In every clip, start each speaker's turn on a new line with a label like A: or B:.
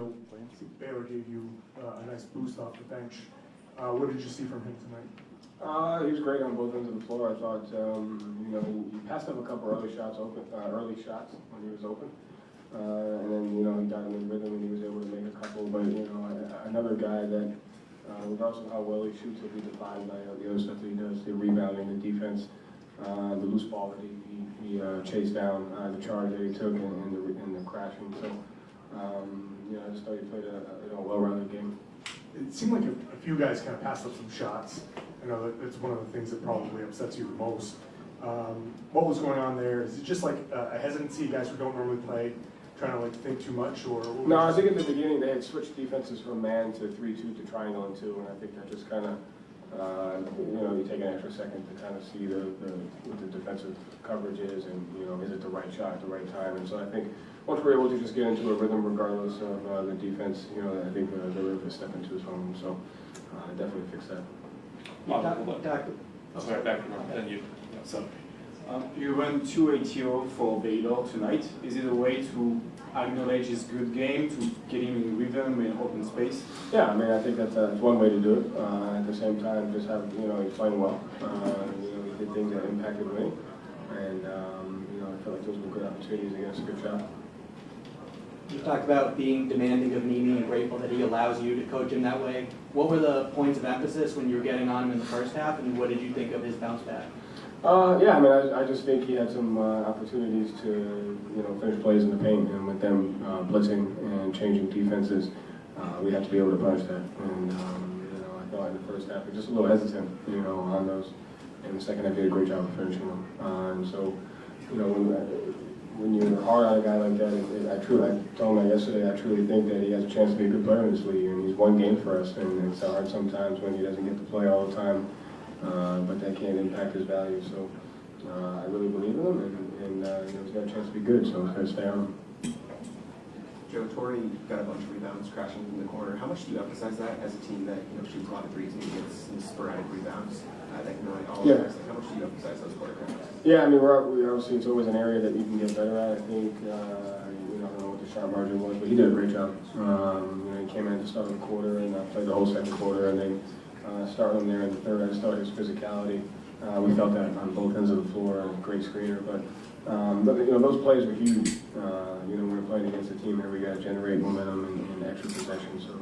A: Joe, Baylor gave you a nice boost off the bench. What did you see from him tonight?
B: He was great on both ends of the floor. I thought, he passed up a couple early shots when he was open. And then, he got him in rhythm and he was able to make a couple. But, another guy that, regardless of how well he shoots, he'll be defined by the other stuff that he does, the rebounding, the defense, the loose ball that he chased down, the charge that he took, and the crashing. So, I just thought he played a well-rounded game.
A: It seemed like a few guys kind of passed up some shots. I know that's one of the things that probably upsets you the most. What was going on there? Is it just like a hesitancy, guys who don't normally play, trying to think too much, or?
B: No, I think at the beginning they had switched defenses from man to 3-2 to triangle and 2, and I think that just kind of, you take an extra second to kind of see what the defensive coverage is, and is it the right shot at the right time? And so I think once we're able to just get into a rhythm, regardless of the defense, I think they're able to step into his home. So definitely fix that.
C: You went 280 for Baylor tonight. Is it a way to acknowledge his good game, to get him in rhythm in open space?
B: Yeah, I think that's one way to do it. At the same time, just have, he's playing well. He did things that impacted me. And, I feel like those were good opportunities against a good shot.
D: You talked about being demanding of Mimi and grateful that he allows you to coach him that way. What were the points of emphasis when you were getting on him in the first half, and what did you think of his bounce back?
B: I just think he had some opportunities to, finish plays in the paint, and with them blitzing and changing defenses, we have to be able to punish that. And, I thought in the first half, he was just a little hesitant, on those. In the second half, he did a great job of finishing them. And so, when you're hard on a guy like that, I told him that yesterday, I truly think that he has a chance to be a good player in this league, and he's one game for us, and it's hard sometimes when he doesn't get to play all the time, but that can't impact his value. So I really believe in him, and he's got a chance to be good, so he's got to stay on him.
E: Joe, Torrey got a bunch of rebounds crashing in the corner. How much do you emphasize that as a team that shoots a lot of threes and gets some sporadic rebounds that can really all over? How much do you emphasize those quarter crowds?
B: Yeah, we obviously, it's always an area that you can get better at. I think I don't know what the shot margin was, but he did a great job. He came in at the start of the quarter and played the whole second quarter, and then started him there in the third. I started his physicality. We felt that on both ends of the floor, and a great screener. But those plays were huge. When we're playing against a team where we got to generate momentum and extra possession. So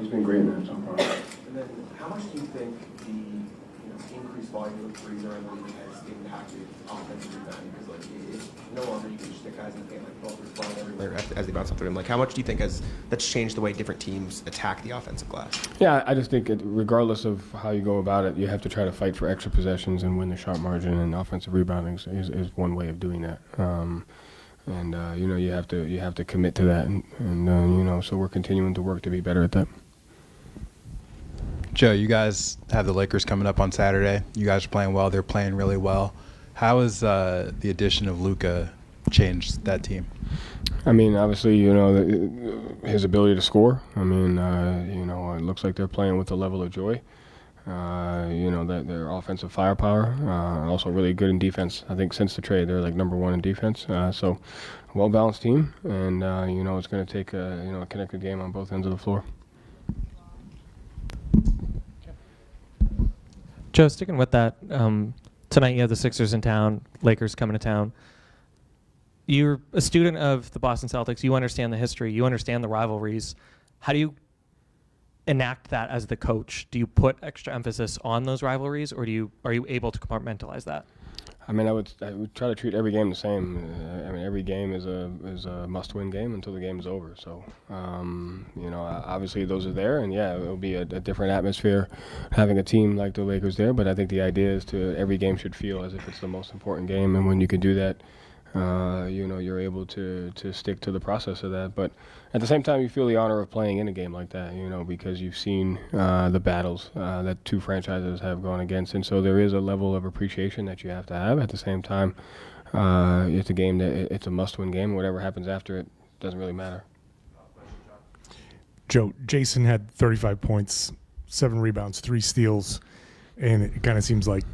B: he's been great in that so far.
E: And then, how much do you think the increased volume of threes around the league has impacted offensive rebounding? Because it's no longer you can just stick guys in the paint both respond everywhere as they bounce off the rim. How much do you think that's changed the way different teams attack the offensive glass?
B: Yeah, I just think regardless of how you go about it, you have to try to fight for extra possessions and win the shot margin, and offensive rebounding is one way of doing that. You have to commit to that, and so we're continuing to work to be better at that.
F: Joe, you guys have the Lakers coming up on Saturday. You guys are playing well. They're playing really well. How has the addition of Luka changed that team?
B: Obviously, his ability to score. It looks like they're playing with a level of joy. That their offensive firepower, also really good in defense. I think since the trade, they're number one in defense. So, well-balanced team, and it's going to take a connected game on both ends of the floor.
G: Joe, sticking with that, tonight you have the Sixers in town, Lakers coming to town. You're a student of the Boston Celtics. You understand the history. You understand the rivalries. How do you enact that as the coach? Do you put extra emphasis on those rivalries, or are you able to compartmentalize that?
B: I would try to treat every game the same. Every game is a must-win game until the game is over. So, obviously those are there, and it'll be a different atmosphere having a team like the Lakers there. But I think the idea is every game should feel as if it's the most important game, and when you can do that, you're able to stick to the process of that. But at the same time, you feel the honor of playing in a game like that, because you've seen the battles that two franchises have gone against. And so there is a level of appreciation that you have to have. At the same time, it's a game that it's a must-win game. Whatever happens after it doesn't really matter.
A: Joe, Jason had 35 points, 7 rebounds, 3 steals, and it kind of seems like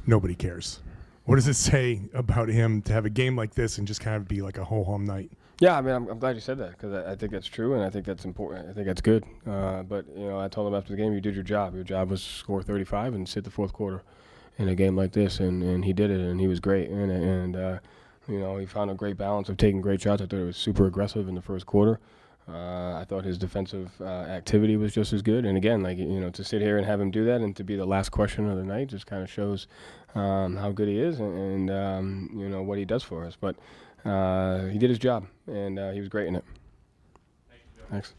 A: nobody cares. What does it say about him to have a game like this and just kind of be like a ho-hum night?
B: Yeah, I mean, I'm glad you said that because I think that's true and I think that's important. I think that's good. But I told him after the game, you did your job. Your job was to score 35 and sit the fourth quarter in a game like this, and he did it, and he was great. And he found a great balance of taking great shots. I thought he was super aggressive in the first quarter. I thought his defensive activity was just as good. And again, to sit here and have him do that and to be the last question of the night just kind of shows how good he is and what he does for us. But he did his job, and he was great in it. Thanks.